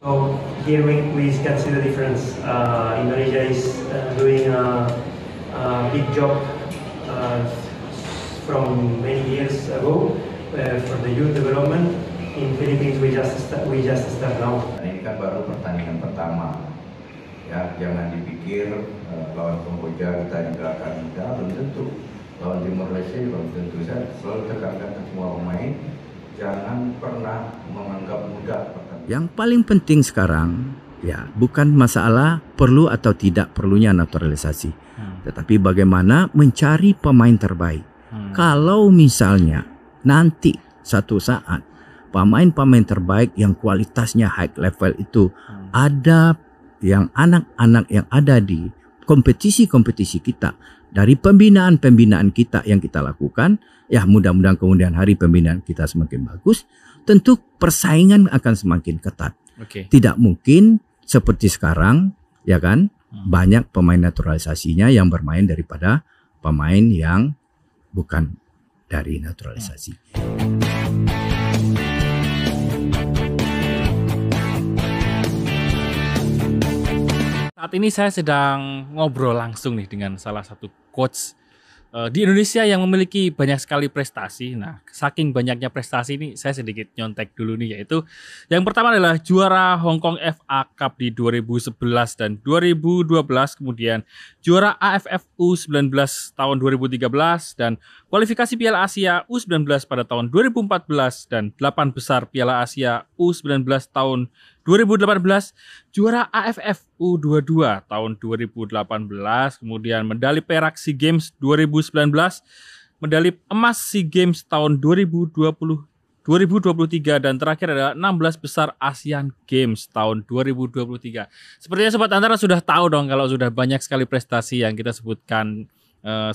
So here we can see the difference. Indonesia is doing a big job from many years ago for the youth development. In Philippines we just start now. Ini kan baru pertandingan pertama, ya jangan dipikir lawan Kamboja kita juga akan mudah, belum tentu. Lawan Timor Leste belum tentu. Saya selalu tekankan ke semua pemain, jangan pernah menganggap mudah pertandingan. Yang paling penting sekarang ya bukan masalah perlu atau tidak perlunya naturalisasi, tetapi bagaimana mencari pemain terbaik. Kalau misalnya nanti satu saat pemain-pemain terbaik yang kualitasnya high level itu ada yang anak-anak yang ada di kompetisi-kompetisi kita, dari pembinaan-pembinaan kita yang kita lakukan, ya mudah-mudahan kemudian hari pembinaan kita semakin bagus, tentu persaingan akan semakin ketat. Tidak mungkin seperti sekarang, ya kan, banyak pemain naturalisasinya yang bermain daripada pemain yang bukan dari naturalisasi. Saat ini saya sedang ngobrol langsung nih dengan salah satu coach di Indonesia yang memiliki banyak sekali prestasi. Nah, saking banyaknya prestasi ini saya sedikit nyontek dulu nih, yaitu yang pertama adalah juara Hong Kong FA Cup di 2011 dan 2012, kemudian juara AFF U19 tahun 2013 dan kualifikasi Piala Asia U19 pada tahun 2014 dan 8 besar Piala Asia U19 tahun 2018, juara AFF U22 tahun 2018, kemudian medali perak SEA Games 2019, medali emas SEA Games tahun 2023, dan terakhir adalah 16 besar ASEAN Games tahun 2023. Sepertinya Sobat Antara sudah tahu dong kalau sudah banyak sekali prestasi yang kita sebutkan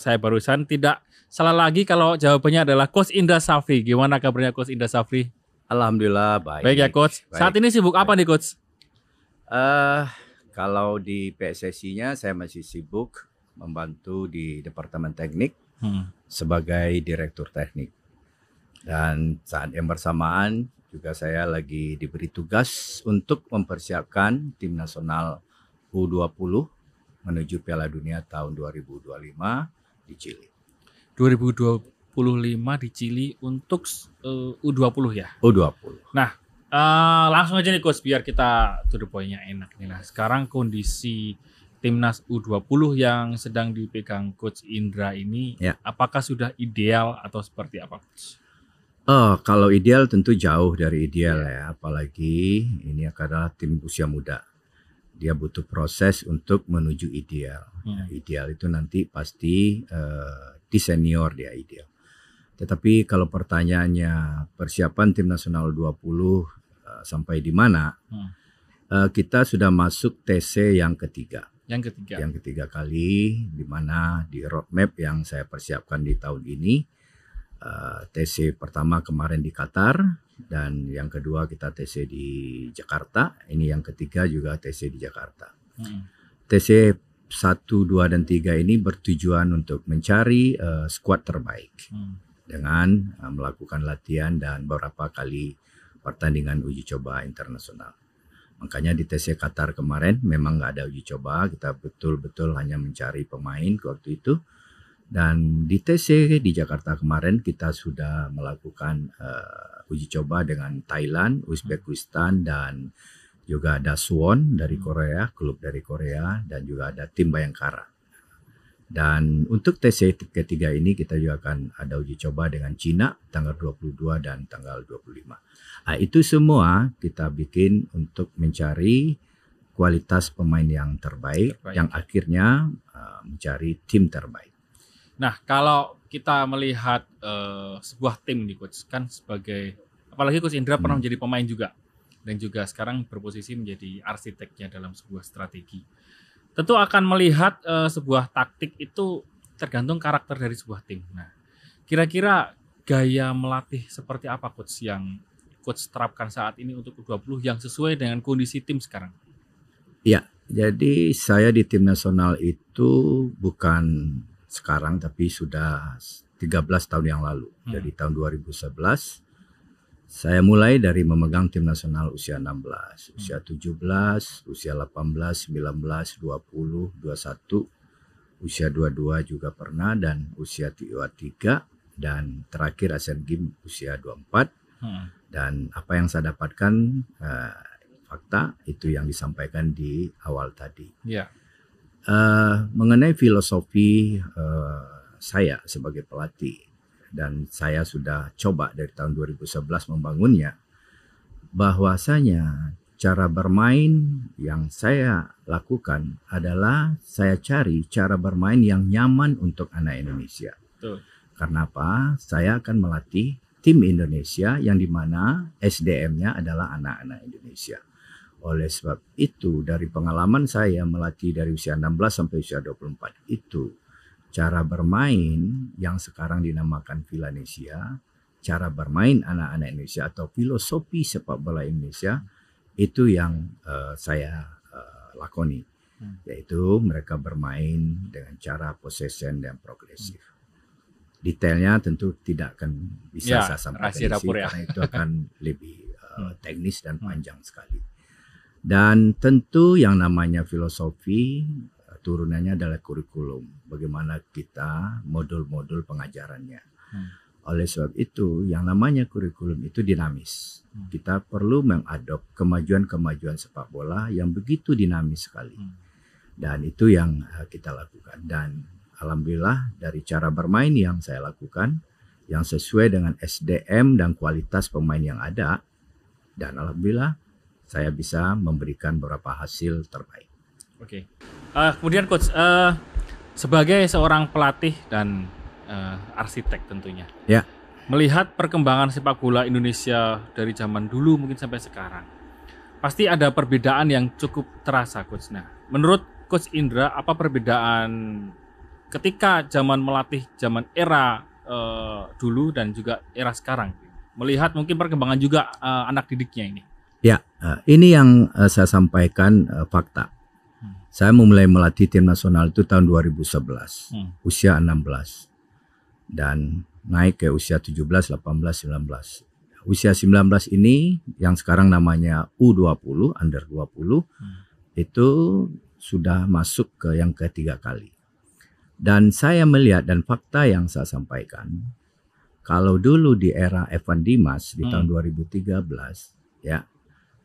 saya barusan. Tidak salah lagi kalau jawabannya adalah Coach Indra Safri. Gimana kabarnya Coach Indra Safri? Alhamdulillah baik. Baik ya Coach. Baik. Saat ini sibuk apa nih Coach? Kalau di PSSI-nya saya masih sibuk membantu di Departemen Teknik sebagai Direktur Teknik. Dan saat yang bersamaan juga saya lagi diberi tugas untuk mempersiapkan tim nasional U20 menuju Piala Dunia tahun 2025 di Chili. 2025 di Chili untuk U20 ya? U20. Nah, langsung aja nih Coach biar kita to the point-nya enak nih. Nah, sekarang kondisi timnas U20 yang sedang dipegang Coach Indra ini, ya, apakah sudah ideal atau seperti apa Coach? Kalau ideal tentu jauh dari ideal ya, apalagi ini adalah tim usia muda. Dia butuh proses untuk menuju ideal. Nah, ideal itu nanti pasti di senior dia ideal. Tetapi kalau pertanyaannya persiapan tim nasional 20 sampai di mana, kita sudah masuk TC yang ketiga. Yang ketiga kali, di mana di roadmap yang saya persiapkan di tahun ini, TC pertama kemarin di Qatar, dan yang kedua kita TC di Jakarta, ini yang ketiga juga TC di Jakarta. TC 1, 2, dan 3 ini bertujuan untuk mencari skuad terbaik dengan melakukan latihan dan beberapa kali pertandingan uji coba internasional. Makanya di TC Qatar kemarin memang nggak ada uji coba, kita betul-betul hanya mencari pemain waktu itu. Dan di TC di Jakarta kemarin kita sudah melakukan uji coba dengan Thailand, Uzbekistan, dan juga ada Suwon dari Korea, klub dari Korea, dan juga ada tim Bayangkara. Dan untuk TC ketiga ini kita juga akan ada uji coba dengan Cina tanggal 22 dan tanggal 25. Nah, itu semua kita bikin untuk mencari kualitas pemain yang terbaik. Yang akhirnya mencari tim terbaik. Nah, kalau kita melihat sebuah tim nih Coach, kan sebagai, apalagi Coach Indra pernah menjadi pemain juga, dan juga sekarang berposisi menjadi arsiteknya dalam sebuah strategi. Tentu akan melihat sebuah taktik itu tergantung karakter dari sebuah tim. Nah, kira-kira gaya melatih seperti apa Coach yang Coach terapkan saat ini untuk U20 yang sesuai dengan kondisi tim sekarang? Ya, jadi saya di tim nasional itu bukan sekarang tapi sudah 13 tahun yang lalu. Jadi tahun 2011 Saya mulai dari memegang tim nasional usia 16, usia 17, usia 18, 19, 20, 21, usia 22 juga pernah, dan usia 23, dan terakhir Asian Games usia 24. Dan apa yang saya dapatkan, fakta itu yang disampaikan di awal tadi. Ya. Mengenai filosofi saya sebagai pelatih, dan saya sudah coba dari tahun 2011 membangunnya, bahwasanya cara bermain yang saya lakukan adalah saya cari cara bermain yang nyaman untuk anak Indonesia. Betul. Karena apa? Saya akan melatih tim Indonesia yang dimana SDM-nya adalah anak-anak Indonesia. Oleh sebab itu, dari pengalaman saya melatih dari usia 16 sampai usia 24 itu, cara bermain yang sekarang dinamakan Vilanesia, cara bermain anak-anak Indonesia atau filosofi sepak bola Indonesia, itu yang saya lakoni. Yaitu mereka bermain dengan cara possession dan progresif. Detailnya tentu tidak akan bisa saya sampaikan di sini, karena itu akan lebih teknis dan panjang sekali. Dan tentu yang namanya filosofi turunannya adalah kurikulum. Bagaimana kita modul-modul pengajarannya. Oleh sebab itu yang namanya kurikulum itu dinamis. Kita perlu mengadop kemajuan-kemajuan sepak bola yang begitu dinamis sekali. Dan itu yang kita lakukan. Dan alhamdulillah dari cara bermain yang saya lakukan, yang sesuai dengan SDM dan kualitas pemain yang ada, dan alhamdulillah saya bisa memberikan beberapa hasil terbaik. Oke. Kemudian coach, sebagai seorang pelatih dan arsitek tentunya, ya, melihat perkembangan sepak bola Indonesia dari zaman dulu mungkin sampai sekarang, pasti ada perbedaan yang cukup terasa, coach. Nah, menurut coach Indra, apa perbedaan ketika zaman melatih zaman era dulu dan juga era sekarang? Melihat mungkin perkembangan juga anak didiknya ini. Ya, ini yang saya sampaikan fakta. Saya memulai melatih tim nasional itu tahun 2011, usia 16. Dan naik ke usia 17, 18, 19. Usia 19 ini yang sekarang namanya U20, under 20, itu sudah masuk ke yang ketiga kali. Dan saya melihat dan fakta yang saya sampaikan, kalau dulu di era Evan Dimas di tahun 2013, ya,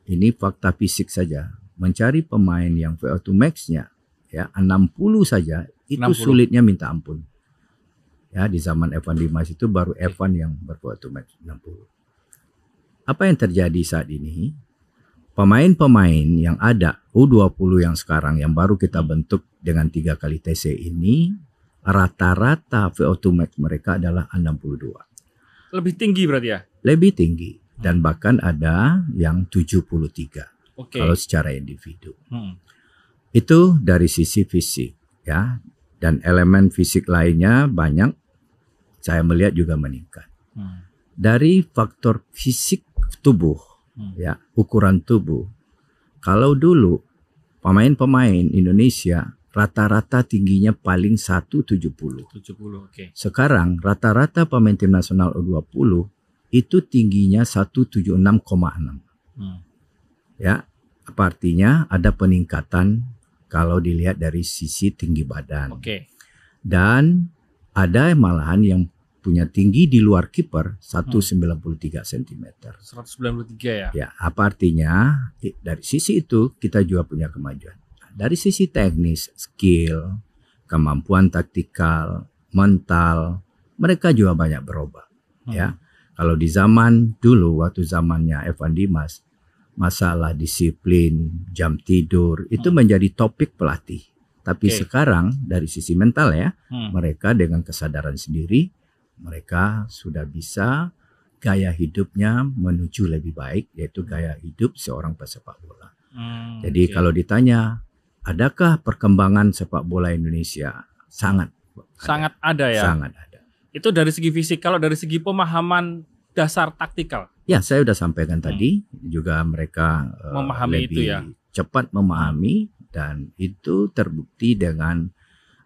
ini fakta fisik saja. Mencari pemain yang VO2 max-nya ya 60 saja itu 60. Sulitnya minta ampun. Ya, di zaman Evan Dimas itu baru Evan yang ber-VO2 max 60. Apa yang terjadi saat ini? Pemain-pemain yang ada U20 yang sekarang yang baru kita bentuk dengan 3 kali TC ini, rata-rata VO2 max mereka adalah 62. Lebih tinggi berarti ya? Lebih tinggi. Dan bahkan ada yang 73 kalau secara individu. Itu dari sisi fisik ya, dan elemen fisik lainnya banyak saya melihat juga meningkat. Dari faktor fisik tubuh ya, ukuran tubuh. Kalau dulu pemain-pemain Indonesia rata-rata tingginya paling 170. Sekarang rata-rata pemain tim nasional U20 itu tingginya 176,6. Ya, apa artinya? Ada peningkatan kalau dilihat dari sisi tinggi badan. Dan ada malahan yang punya tinggi di luar kiper 193 cm. 193 ya? Ya, apa artinya? Dari sisi itu kita juga punya kemajuan. Dari sisi teknis, skill, kemampuan taktikal, mental, mereka juga banyak berubah. Ya. Kalau di zaman dulu, waktu zamannya Evan Dimas, masalah disiplin, jam tidur, itu menjadi topik pelatih. Tapi sekarang dari sisi mental ya, mereka dengan kesadaran sendiri, mereka sudah bisa gaya hidupnya menuju lebih baik, yaitu gaya hidup seorang pesepak bola. Jadi kalau ditanya, adakah perkembangan sepak bola Indonesia? Sangat ada ya? Sangat ada. Itu dari segi fisik. Kalau dari segi pemahaman dasar taktikal? Ya, saya sudah sampaikan tadi, juga mereka memahami lebih itu ya? cepat memahami, dan itu terbukti dengan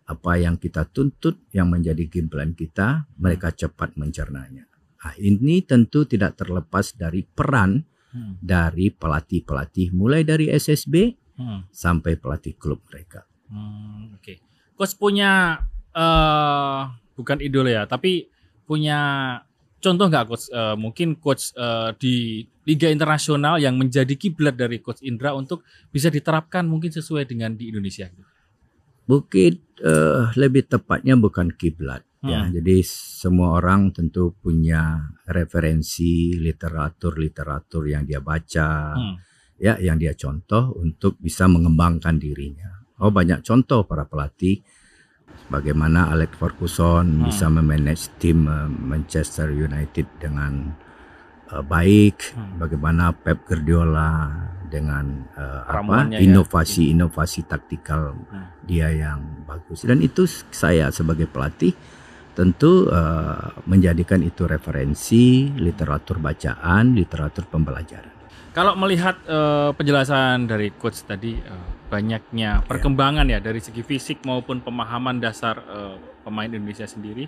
apa yang kita tuntut yang menjadi game plan kita, mereka cepat mencernanya. Nah, ini tentu tidak terlepas dari peran dari pelatih-pelatih mulai dari SSB sampai pelatih klub mereka. Oke. Coach punya bukan idol ya, tapi punya contoh nggak Coach? Mungkin Coach di Liga Internasional yang menjadi kiblat dari Coach Indra untuk bisa diterapkan mungkin sesuai dengan di Indonesia. Mungkin lebih tepatnya bukan kiblat. Ya, jadi semua orang tentu punya referensi literatur yang dia baca, ya, yang dia contoh untuk bisa mengembangkan dirinya. Banyak contoh para pelatih, bagaimana Alex Ferguson bisa memanage tim Manchester United dengan baik, bagaimana Pep Guardiola dengan inovasi taktikal dia yang bagus, dan itu saya sebagai pelatih tentu menjadikan itu referensi literatur bacaan, literatur pembelajaran. Kalau melihat penjelasan dari Coach tadi, banyaknya perkembangan ya dari segi fisik maupun pemahaman dasar pemain Indonesia sendiri.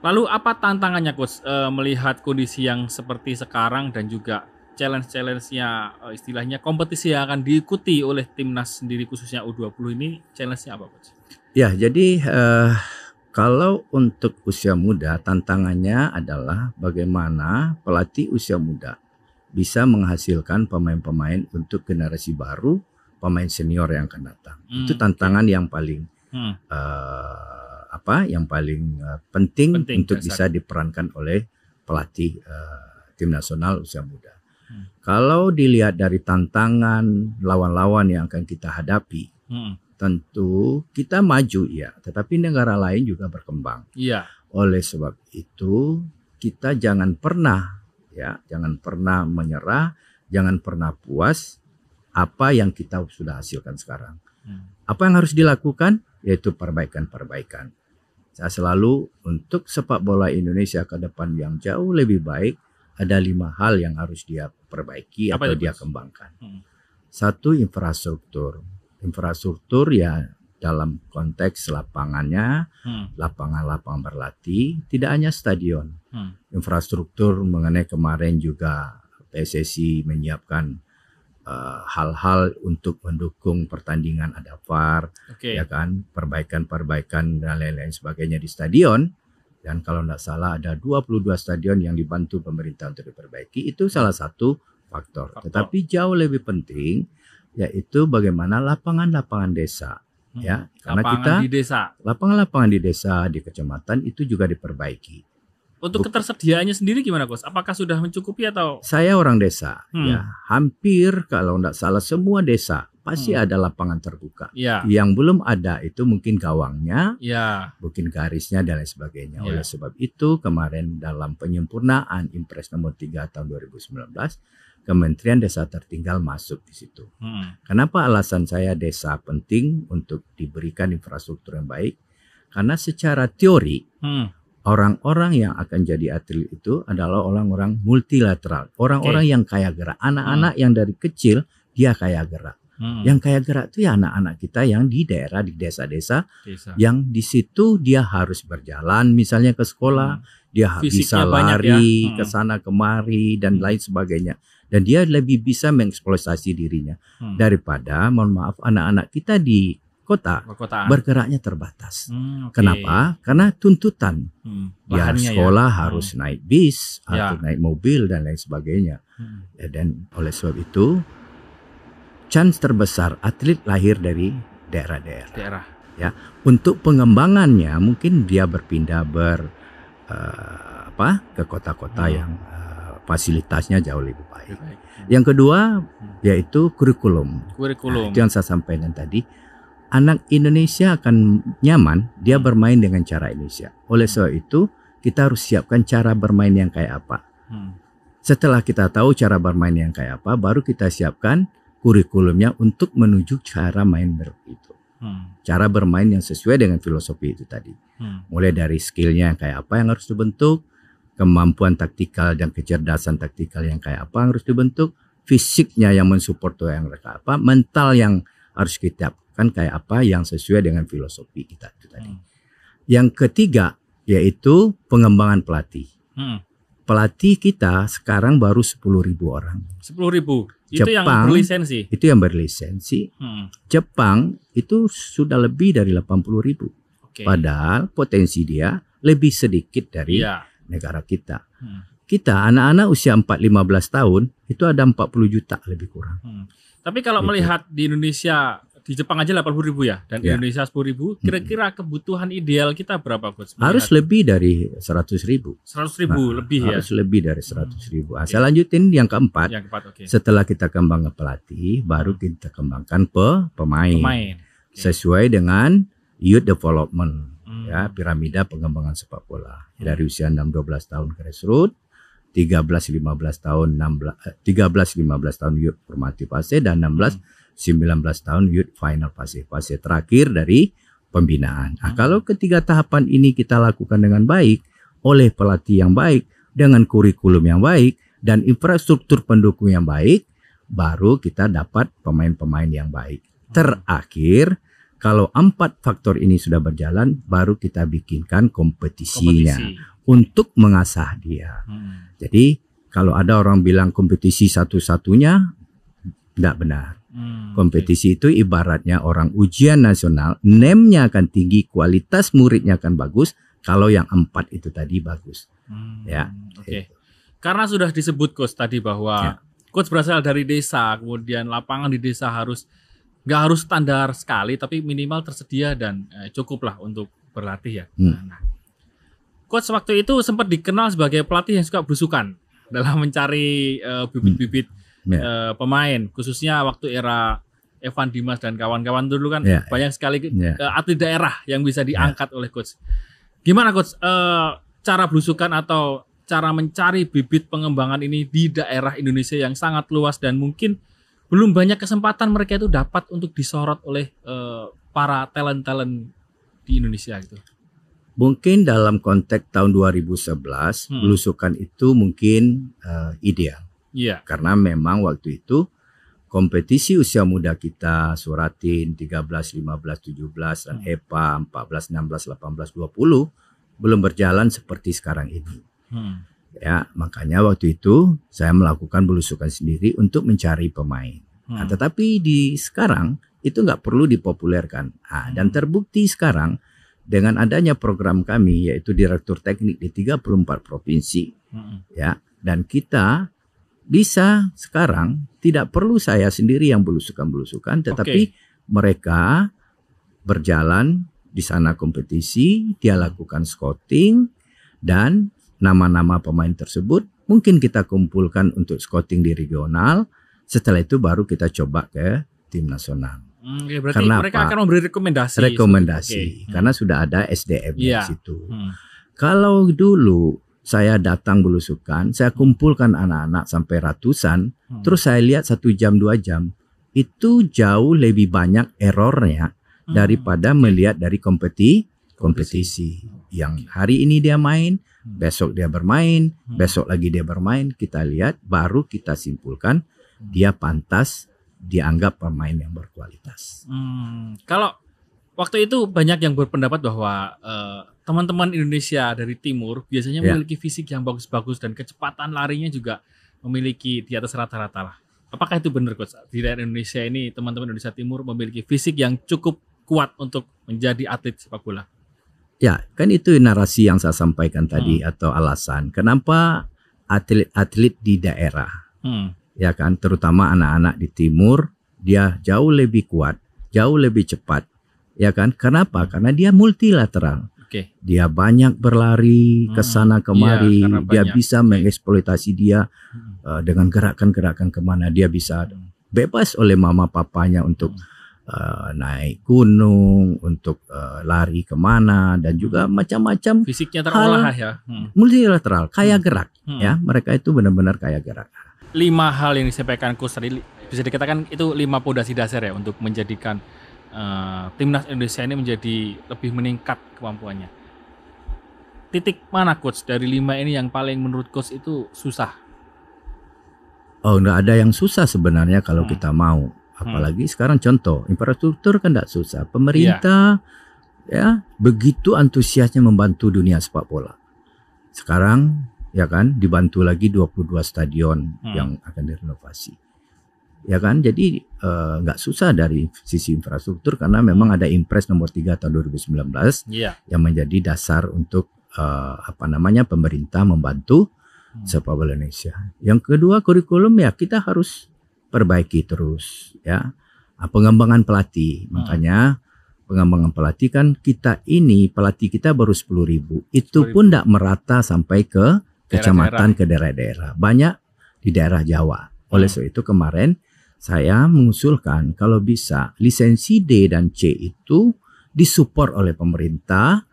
Lalu apa tantangannya Coach melihat kondisi yang seperti sekarang dan juga challenge-nya istilahnya kompetisi yang akan diikuti oleh timnas sendiri khususnya U20 ini, challenge-nya apa Coach? Ya, jadi kalau untuk usia muda, tantangannya adalah bagaimana pelatih usia muda bisa menghasilkan pemain-pemain untuk generasi baru, pemain senior yang akan datang. Itu tantangan yang paling penting untuk bisa diperankan oleh pelatih tim nasional usia muda. Kalau dilihat dari tantangan lawan-lawan yang akan kita hadapi, tentu kita maju ya, tetapi negara lain juga berkembang. Iya. Oleh sebab itu kita jangan pernah menyerah, jangan pernah puas apa yang kita sudah hasilkan sekarang. Apa yang harus dilakukan? Yaitu perbaikan-perbaikan. Saya selalu untuk sepak bola Indonesia ke depan yang jauh lebih baik, ada 5 hal yang harus dia perbaiki atau dia kembangkan. 1, infrastruktur. Infrastruktur ya dalam konteks lapangannya, lapangan-lapangan berlatih, tidak hanya stadion. Infrastruktur mengenai kemarin juga PSSI menyiapkan hal-hal untuk mendukung pertandingan, ada VAR, ya kan, perbaikan-perbaikan dan lain-lain sebagainya di stadion. Dan kalau tidak salah ada 22 stadion yang dibantu pemerintah untuk diperbaiki. Itu salah satu faktor. Tetapi jauh lebih penting yaitu bagaimana lapangan-lapangan desa, ya, karena lapangan-lapangan di desa, di kecamatan itu juga diperbaiki. Untuk ketersediaannya sendiri gimana Coach? Apakah sudah mencukupi atau? Saya orang desa, ya, hampir kalau tidak salah semua desa pasti ada lapangan terbuka. Yang belum ada itu mungkin gawangnya, mungkin garisnya dan lain sebagainya. Oleh sebab itu kemarin dalam penyempurnaan Impres nomor 3 tahun 2019, Kementerian Desa Tertinggal masuk di situ. Kenapa alasan saya desa penting untuk diberikan infrastruktur yang baik? Karena secara teori orang-orang yang akan jadi atlet itu adalah orang-orang multilateral, orang-orang yang kaya gerak, anak-anak yang dari kecil dia kaya gerak. Yang kaya gerak itu ya anak-anak kita yang di daerah, di desa-desa, yang di situ dia harus berjalan misalnya ke sekolah, dia bisa lari ke sana kemari dan lain sebagainya. Dan dia lebih bisa mengeksploitasi dirinya daripada, mohon maaf, anak-anak kita di kota bergeraknya terbatas. Kenapa? Karena tuntutan. Dia sekolah harus naik bis atau naik mobil dan lain sebagainya. Dan oleh sebab itu, chance terbesar atlet lahir dari daerah-daerah. Ya, untuk pengembangannya mungkin dia berpindah ke kota-kota yang fasilitasnya jauh lebih baik. Yang kedua yaitu kurikulum. Nah, itu yang saya sampaikan tadi. Anak Indonesia akan nyaman dia bermain dengan cara Indonesia. Oleh sebab itu kita harus siapkan cara bermain yang kayak apa. Setelah kita tahu cara bermain yang kayak apa, baru kita siapkan kurikulumnya untuk menuju cara main itu. Cara bermain yang sesuai dengan filosofi itu tadi. Mulai dari skillnya yang kayak apa yang harus dibentuk, kemampuan taktikal dan kecerdasan taktikal yang kayak apa yang harus dibentuk, fisiknya yang mensupport yang kayak apa, mental yang harus kita kan kayak apa yang sesuai dengan filosofi kita itu tadi. Yang ketiga yaitu pengembangan pelatih. pelatih kita sekarang baru 10.000 orang. 10.000. Itu yang Jepang, berlisensi. Itu yang berlisensi. Jepang itu sudah lebih dari 80.000. Padahal potensi dia lebih sedikit dari negara kita. Kita anak-anak usia 4-15 tahun itu ada 40 juta lebih kurang. Tapi kalau Gitu. melihat di Indonesia, di Jepang aja 80.000 ya, dan Indonesia 10.000, kira-kira kebutuhan ideal kita berapa, Coach? Harus lebih dari 100.000. 100.000 lebih ya. Harus lebih dari 100.000. Saya lanjutin yang keempat. Yang keempat, Setelah kita kembangkan pelatih, baru kita kembangkan pemain. Sesuai dengan youth development, ya, piramida pengembangan sepak bola. Dari usia 6-12 tahun grassroots, 13-15 tahun 13-15 tahun youth formative fase, dan 16-19 tahun youth final fase terakhir dari pembinaan. Nah, kalau ketiga tahapan ini kita lakukan dengan baik oleh pelatih yang baik, dengan kurikulum yang baik dan infrastruktur pendukung yang baik, baru kita dapat pemain-pemain yang baik. Terakhir, kalau 4 faktor ini sudah berjalan, baru kita bikinkan kompetisinya untuk mengasah dia. Jadi kalau ada orang bilang kompetisi satu-satunya, tidak benar. Kompetisi itu ibaratnya orang ujian nasional, NEM-nya akan tinggi, kualitas muridnya akan bagus kalau yang 4 itu tadi bagus. Karena sudah disebut Coach tadi bahwa Coach berasal dari desa, kemudian lapangan di desa nggak harus standar sekali, tapi minimal tersedia dan cukuplah untuk berlatih ya. Nah, Coach waktu itu sempat dikenal sebagai pelatih yang suka berusukan dalam mencari bibit-bibit pemain, khususnya waktu era Evan Dimas dan kawan-kawan dulu kan banyak sekali atlet daerah yang bisa diangkat oleh Coach. Gimana Coach cara berusukan atau cara mencari bibit pengembangan ini di daerah Indonesia yang sangat luas dan mungkin belum banyak kesempatan mereka itu dapat untuk disorot oleh para talent-talent di Indonesia gitu? Mungkin dalam konteks tahun 2011 belusukan itu mungkin ideal. Karena memang waktu itu kompetisi usia muda kita Suratin 13, 15, 17 dan EPA 14, 16, 18, 20 belum berjalan seperti sekarang ini. Ya, makanya waktu itu saya melakukan belusukan sendiri untuk mencari pemain. Nah, tetapi di sekarang itu nggak perlu dipopulerkan. Dan terbukti sekarang dengan adanya program kami yaitu Direktur Teknik di 34 provinsi. Ya, dan kita bisa sekarang tidak perlu saya sendiri yang belusukan, tetapi mereka berjalan di sana kompetisi, dia lakukan scouting dan nama-nama pemain tersebut mungkin kita kumpulkan untuk scouting di regional. Setelah itu baru kita coba ke tim nasional. Berarti mereka akan memberi rekomendasi. Karena sudah ada SDM di situ. Kalau dulu saya datang belusukan, saya kumpulkan anak-anak sampai ratusan, terus saya lihat 1 jam 2 jam, itu jauh lebih banyak errornya daripada melihat dari kompetisi. Yang hari ini dia main, besok dia bermain, besok lagi dia bermain, kita lihat baru kita simpulkan dia pantas dianggap pemain yang berkualitas. Kalau waktu itu banyak yang berpendapat bahwa teman-teman Indonesia dari timur biasanya memiliki fisik yang bagus-bagus dan kecepatan larinya juga memiliki di atas rata-rata lah. Apakah itu benar Coach? Di daerah Indonesia ini teman-teman Indonesia Timur memiliki fisik yang cukup kuat untuk menjadi atlet sepak bola? Ya, kan itu narasi yang saya sampaikan tadi atau alasan kenapa atlet-atlet di daerah, ya kan, terutama anak-anak di timur dia jauh lebih kuat, jauh lebih cepat, ya kan? Kenapa? Karena dia multilateral. Dia banyak berlari ke sana kemari, dia bisa mengeksploitasi dia dengan gerakan-gerakan kemana dia bisa bebas oleh mama papanya untuk naik gunung, untuk lari kemana dan juga macam-macam. Fisiknya terolah ya. Multilateral, kaya gerak, ya. Mereka itu benar-benar kaya gerak. 5 hal yang disampaikan Coach tadi bisa dikatakan itu 5 pondasi dasar ya untuk menjadikan timnas Indonesia ini menjadi lebih meningkat kemampuannya. Titik mana Coach dari 5 ini yang paling menurut Coach itu susah? Oh, enggak ada yang susah sebenarnya kalau kita mau. Apalagi sekarang contoh infrastruktur kan enggak susah. Pemerintah ya begitu antusiasnya membantu dunia sepak bola. Sekarang ya kan, dibantu lagi 22 stadion yang akan direnovasi. Ya kan, jadi nggak susah dari sisi infrastruktur karena memang ada Impres nomor 3 tahun 2019 yang menjadi dasar untuk pemerintah membantu sepak bola Indonesia. Yang kedua, kurikulum ya kita harus perbaiki terus ya. Pengembangan pelatih, makanya pengembangan pelatih kan pelatih kita baru 10.000. Itu pun tidak merata sampai ke kecamatan, ke daerah-daerah. Banyak di daerah Jawa. Oleh sebab itu kemarin saya mengusulkan kalau bisa lisensi D dan C itu disupport oleh pemerintah,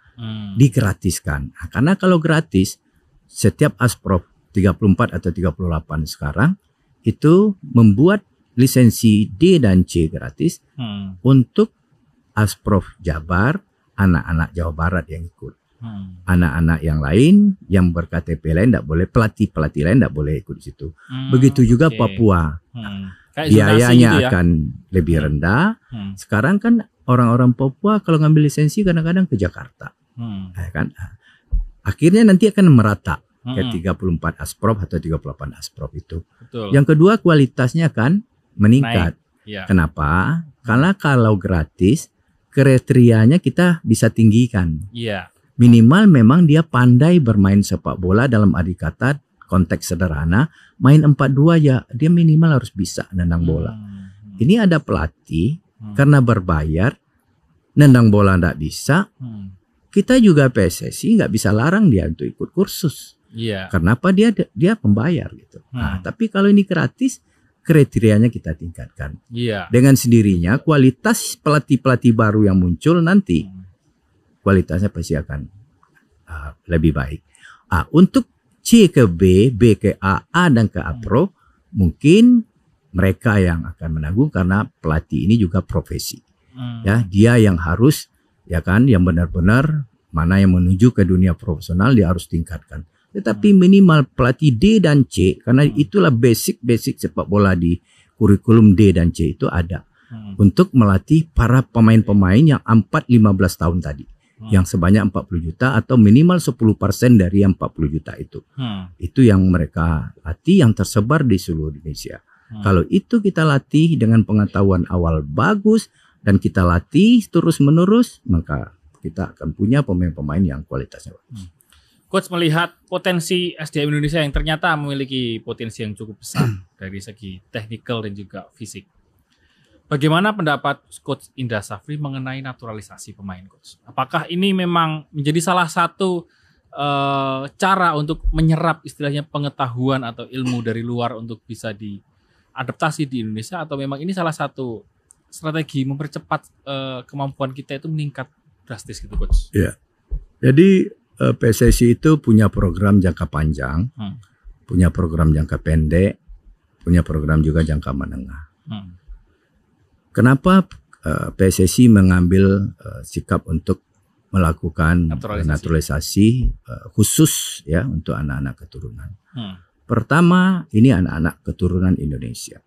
digratiskan. Nah, karena kalau gratis, setiap asprof 34 atau 38 sekarang itu membuat lisensi D dan C gratis untuk asprof Jabar, anak-anak Jawa Barat yang ikut. Anak-anak yang lain yang ber-KTP lain tidak boleh, pelatih lain tidak boleh ikut di situ. Begitu juga Papua. Biayanya gitu ya, akan lebih rendah. Sekarang kan orang-orang Papua kalau ngambil lisensi kadang-kadang ke Jakarta. Ya kan? Akhirnya nanti akan merata ke 34 asprof atau 38 asprof itu. Betul. Yang kedua, kualitasnya akan meningkat. Kenapa? Karena kalau gratis, kriterianya kita bisa tinggikan. Minimal memang dia pandai bermain sepak bola, dalam arti kata konteks sederhana, main 4-2 ya, dia minimal harus bisa nendang bola. Ini ada pelatih karena berbayar, nendang bola tidak bisa, kita juga PSSI nggak bisa larang dia untuk ikut kursus. Kenapa? Dia pembayar gitu. Nah, tapi kalau ini gratis, kriterianya kita tingkatkan. Dengan sendirinya kualitas pelatih-pelatih baru yang muncul nanti kualitasnya pasti akan lebih baik. Untuk C ke B, B ke A, A dan ke A Pro, mungkin mereka yang akan menanggung karena pelatih ini juga profesi. Ya, dia yang harus, ya kan, yang benar-benar mana yang menuju ke dunia profesional dia harus tingkatkan. Tetapi minimal pelatih D dan C, karena itulah basic sepak bola di kurikulum D dan C itu ada. Untuk melatih para pemain-pemain yang 4-15 tahun tadi. Yang sebanyak 40 juta atau minimal 10% dari yang 40 juta itu. Itu yang mereka latih yang tersebar di seluruh Indonesia. Kalau itu kita latih dengan pengetahuan awal bagus dan kita latih terus-menerus, maka kita akan punya pemain-pemain yang kualitasnya bagus. Coach melihat potensi SDM Indonesia yang ternyata memiliki potensi yang cukup besar dari segi teknikal dan juga fisik. Bagaimana pendapat Coach Indra Safri mengenai naturalisasi pemain, Coach? Apakah ini memang menjadi salah satu cara untuk menyerap istilahnya pengetahuan atau ilmu dari luar untuk bisa diadaptasi di Indonesia, atau memang ini salah satu strategi mempercepat kemampuan kita itu meningkat drastis gitu, Coach? Ya, jadi PSSI itu punya program jangka panjang, punya program jangka pendek, punya program juga jangka menengah. Kenapa PSSI mengambil sikap untuk melakukan naturalisasi khusus ya untuk anak-anak keturunan? Pertama, ini anak-anak keturunan Indonesia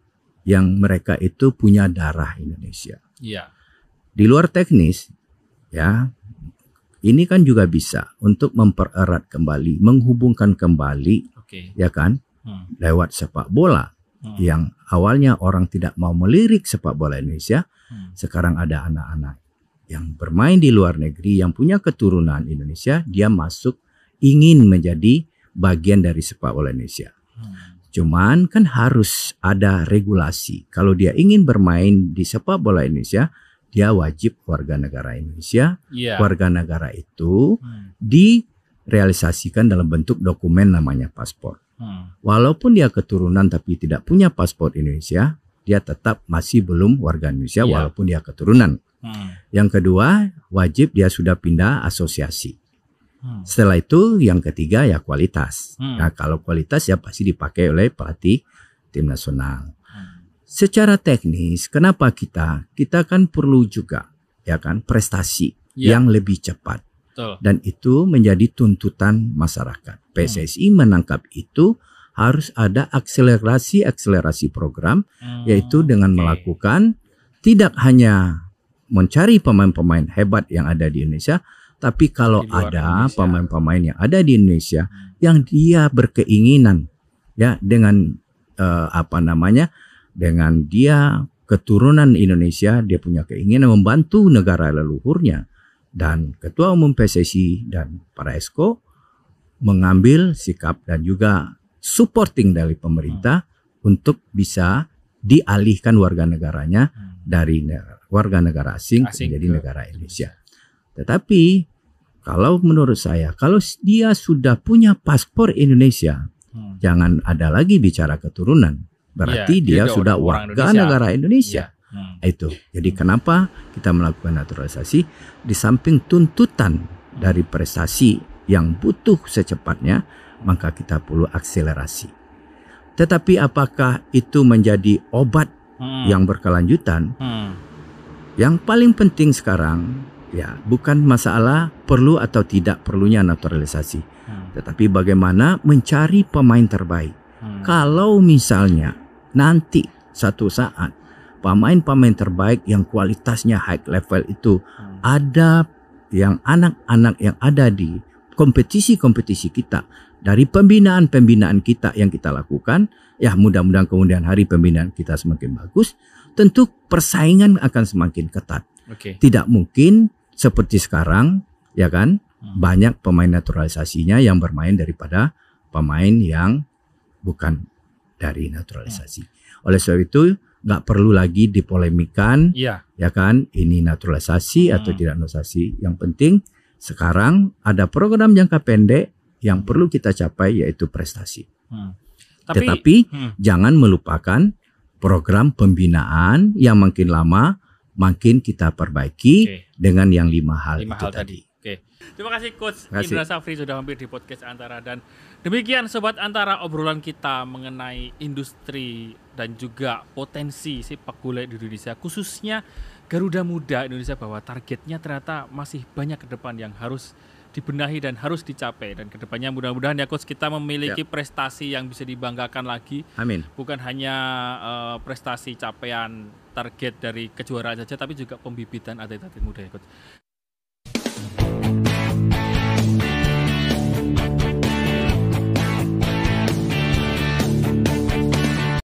yang mereka itu punya darah Indonesia. Di luar teknis, ya. Ini kan juga bisa untuk mempererat kembali, menghubungkan kembali, ya kan, lewat sepak bola yang awalnya orang tidak mau melirik sepak bola Indonesia. Sekarang ada anak-anak yang bermain di luar negeri yang punya keturunan Indonesia, dia masuk ingin menjadi bagian dari sepak bola Indonesia. Cuman kan harus ada regulasi. Kalau dia ingin bermain di sepak bola Indonesia, dia wajib warga negara Indonesia. Warga negara itu direalisasikan dalam bentuk dokumen namanya paspor. Walaupun dia keturunan tapi tidak punya paspor Indonesia, dia tetap masih belum warga Indonesia walaupun dia keturunan. Yang kedua, wajib dia sudah pindah asosiasi. Setelah itu yang ketiga ya kualitas. Nah, kalau kualitas ya pasti dipakai oleh pelatih tim nasional. Secara teknis, kenapa kita kan perlu juga ya kan prestasi yang lebih cepat. Dan itu menjadi tuntutan masyarakat. PSSI menangkap itu harus ada akselerasi program, yaitu dengan melakukan tidak hanya mencari pemain-pemain hebat yang ada di Indonesia, Tapi kalau Di luar ada Indonesia. pemain-pemain yang ada di Indonesia yang dia berkeinginan ya dengan dengan dia keturunan Indonesia, dia punya keinginan membantu negara leluhurnya, dan Ketua Umum PSSI dan para Exco mengambil sikap dan juga supporting dari pemerintah untuk bisa dialihkan warga negaranya dari warga negara asing menjadi negara Indonesia. Tetapi kalau menurut saya, kalau dia sudah punya paspor Indonesia, jangan ada lagi bicara keturunan. Berarti dia sudah warga negara Indonesia. Itu. Jadi kenapa kita melakukan naturalisasi? Di samping tuntutan dari prestasi yang butuh secepatnya, maka kita perlu akselerasi. Tetapi apakah itu menjadi obat yang berkelanjutan? Yang paling penting sekarang ya bukan masalah perlu atau tidak perlunya naturalisasi, tetapi bagaimana mencari pemain terbaik. Kalau misalnya nanti satu saat pemain-pemain terbaik yang kualitasnya high level itu ada yang anak-anak yang ada di kompetisi-kompetisi kita, dari pembinaan-pembinaan kita yang kita lakukan, ya mudah-mudahan kemudian hari pembinaan kita semakin bagus, tentu persaingan akan semakin ketat. Tidak mungkin seperti sekarang, ya kan, banyak pemain naturalisasinya yang bermain daripada pemain yang bukan dari naturalisasi. Oleh sebab itu nggak perlu lagi dipolemikan, ya kan, ini naturalisasi atau tidak naturalisasi. Yang penting sekarang ada program jangka pendek yang perlu kita capai, yaitu prestasi. Tetapi jangan melupakan program pembinaan yang makin lama makin kita perbaiki dengan yang 5 hal itu tadi. Terima kasih Coach Indra Safri sudah hampir di podcast Antara, dan demikian Sobat Antara obrolan kita mengenai industri dan juga potensi sepak bola di Indonesia, khususnya Garuda Muda Indonesia, bahwa targetnya ternyata masih banyak ke depan yang harus dibenahi dan harus dicapai, dan kedepannya mudah-mudahan ya Coach kita memiliki prestasi yang bisa dibanggakan lagi. Amin. Bukan hanya prestasi capaian target dari kejuaraan saja, tapi juga pembibitan atlet-atlet muda ya Coach.